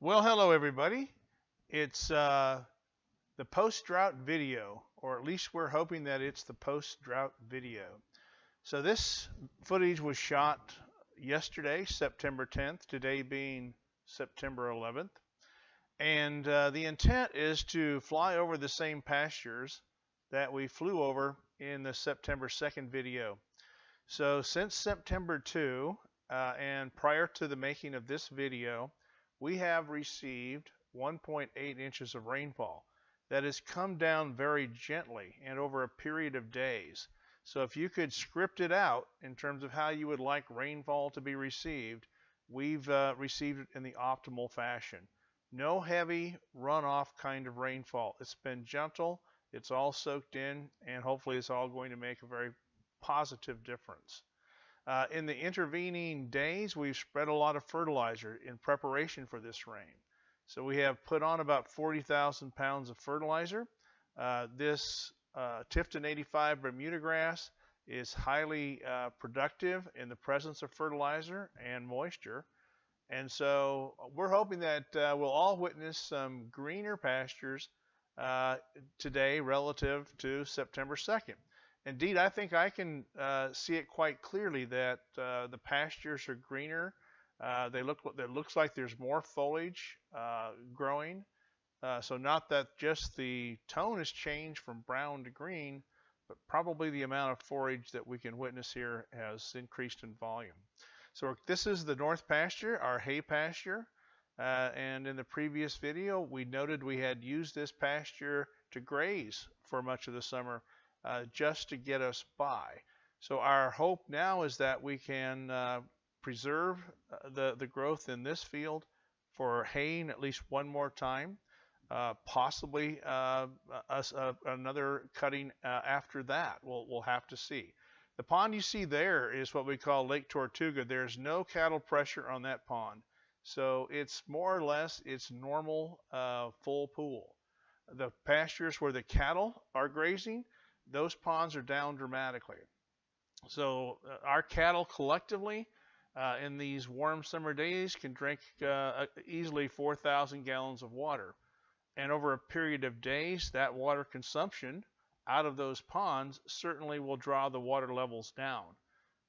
Well, hello everybody. It's the post-drought video, or at least we're hoping that it's the post-drought video. So this footage was shot yesterday, September 10th, today being September 11th. And the intent is to fly over the same pastures that we flew over in the September 2nd video. So since September 2, and prior to the making of this video, we have received 1.8 inches of rainfall that has come down very gently and over a period of days. So if you could script it out in terms of how you would like rainfall to be received, we've received it in the optimal fashion. No heavy runoff kind of rainfall. It's been gentle, it's all soaked in, and hopefully it's all going to make a very positive difference. In the intervening days, we've spread a lot of fertilizer in preparation for this rain. So we have put on about 40,000 pounds of fertilizer. This Tifton 85 Bermuda grass is highly productive in the presence of fertilizer and moisture. And so we're hoping that we'll all witness some greener pastures today relative to September 2nd. Indeed, I think I can see it quite clearly that the pastures are greener. It looks like there's more foliage growing. So not that just the tone has changed from brown to green, but probably the amount of forage that we can witness here has increased in volume. So this is the north pasture, our hay pasture. And in the previous video, we noted we had used this pasture to graze for much of the summer. Just to get us by. So our hope now is that we can preserve the growth in this field for haying at least one more time, possibly another cutting after that. We'll have to see. The pond you see there is what we call Lake Tortuga. There's no cattle pressure on that pond. So it's more or less its normal full pool. The pastures where the cattle are grazing, those ponds are down dramatically. So our cattle collectively in these warm summer days can drink easily 4,000 gallons of water. And over a period of days, that water consumption out of those ponds certainly will draw the water levels down.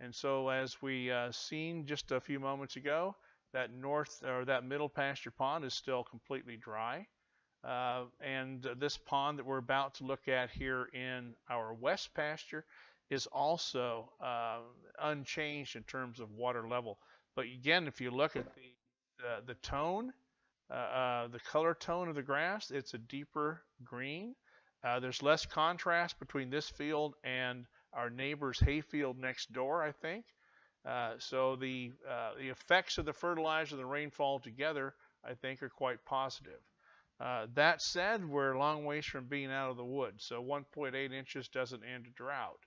And so as we seen just a few moments ago, that middle pasture pond is still completely dry. And this pond that we're about to look at here in our west pasture is also unchanged in terms of water level. But again, if you look at the tone, the color tone of the grass, it's a deeper green. There's less contrast between this field and our neighbor's hayfield next door, I think. So the effects of the fertilizer and the rainfall together, I think, are quite positive. That said, we're a long ways from being out of the woods, so 1.8 inches doesn't end a drought.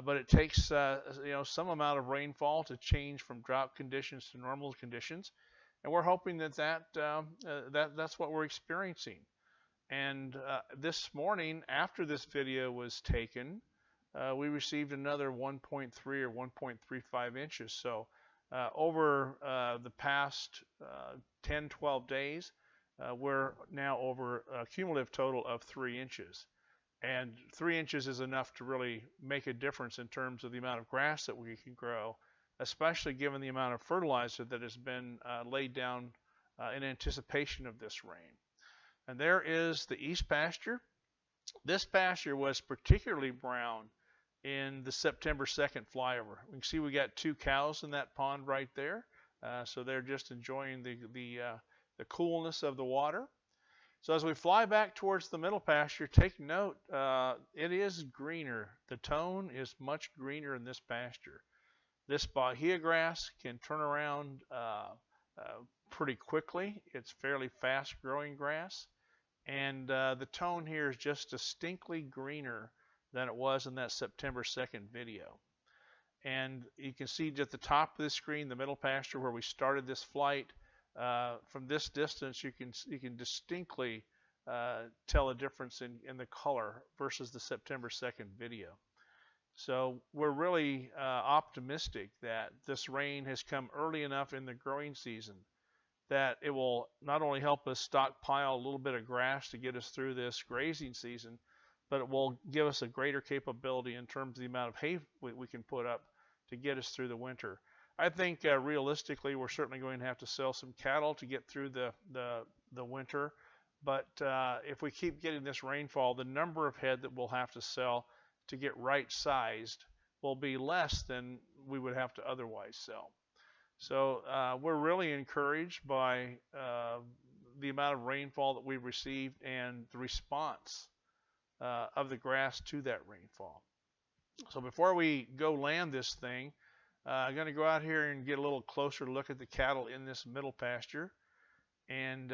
But it takes some amount of rainfall to change from drought conditions to normal conditions, and we're hoping that's what we're experiencing. And this morning, after this video was taken, we received another 1.3 or 1.35 inches. So over the past 10, 12 days, we're now over a cumulative total of 3 inches. And 3 inches is enough to really make a difference in terms of the amount of grass that we can grow, especially given the amount of fertilizer that has been laid down in anticipation of this rain. And there is the east pasture. This pasture was particularly brown in the September 2nd flyover. We can see we got 2 cows in that pond right there. So they're just enjoying the coolness of the water. So as we fly back towards the middle pasture, take note, it is greener. The tone is much greener in this pasture. This Bahia grass can turn around pretty quickly. It's fairly fast growing grass. And the tone here is just distinctly greener than it was in that September 2nd video. And you can see at the top of the screen, the middle pasture where we started this flight. From this distance, you can distinctly tell a difference in the color versus the September 2nd video. So we're really optimistic that this rain has come early enough in the growing season that it will not only help us stockpile a little bit of grass to get us through this grazing season, but it will give us a greater capability in terms of the amount of hay we can put up to get us through the winter. I think realistically, we're certainly going to have to sell some cattle to get through the winter. But if we keep getting this rainfall, the number of head that we'll have to sell to get right sized will be less than we would have to otherwise sell. So we're really encouraged by the amount of rainfall that we've received and the response of the grass to that rainfall. So before we go land this thing, I'm going to go out here and get a little closer look at the cattle in this middle pasture and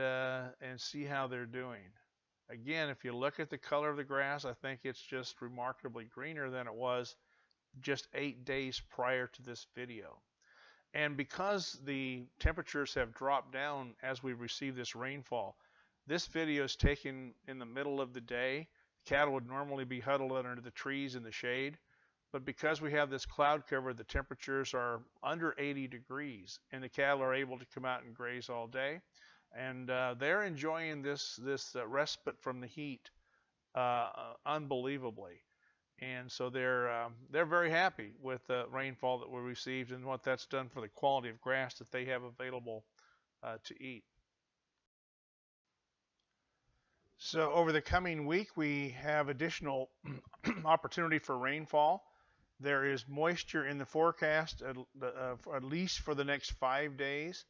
see how they're doing. Again, if you look at the color of the grass, I think it's just remarkably greener than it was just 8 days prior to this video. And because the temperatures have dropped down as we receive this rainfall, this video is taken in the middle of the day. Cattle would normally be huddled under the trees in the shade, but because we have this cloud cover, the temperatures are under 80 degrees, and the cattle are able to come out and graze all day. And they're enjoying this respite from the heat unbelievably. And so they're very happy with the rainfall that we received and what that's done for the quality of grass that they have available to eat. So over the coming week, we have additional opportunity for rainfall. There is moisture in the forecast at least for the next 5 days.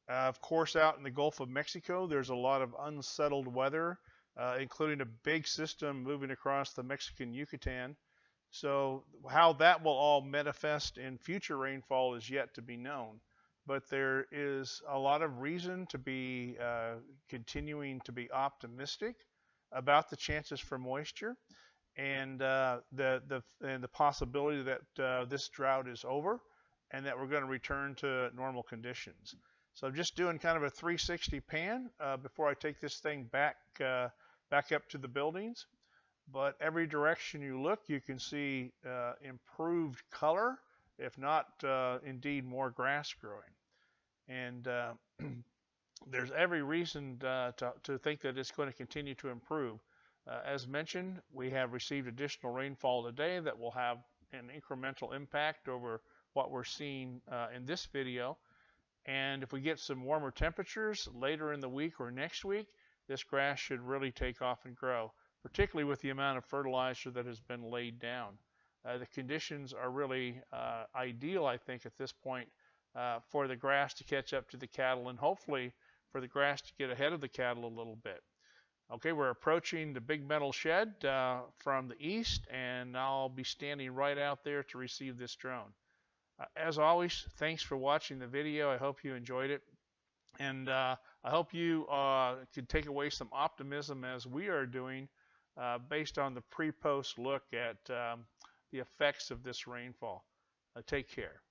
Of course, out in the Gulf of Mexico, there's a lot of unsettled weather, including a big system moving across the Mexican Yucatan. So how that will all manifest in future rainfall is yet to be known. But there is a lot of reason to be continuing to be optimistic about the chances for moisture and the possibility that this drought is over and that we're going to return to normal conditions. So I'm just doing kind of a 360 pan before I take this thing back up to the buildings. But every direction you look, you can see improved color, if not indeed more grass growing. And there's every reason to think that it's going to continue to improve. As mentioned, we have received additional rainfall today that will have an incremental impact over what we're seeing in this video. And if we get some warmer temperatures later in the week or next week, this grass should really take off and grow, particularly with the amount of fertilizer that has been laid down. The conditions are really ideal, I think, at this point for the grass to catch up to the cattle and hopefully for the grass to get ahead of the cattle a little bit. Okay, we're approaching the big metal shed from the east, and I'll be standing right out there to receive this drone. As always, thanks for watching the video. I hope you enjoyed it. And I hope you can take away some optimism as we are doing based on the pre-post look at the effects of this rainfall. Take care.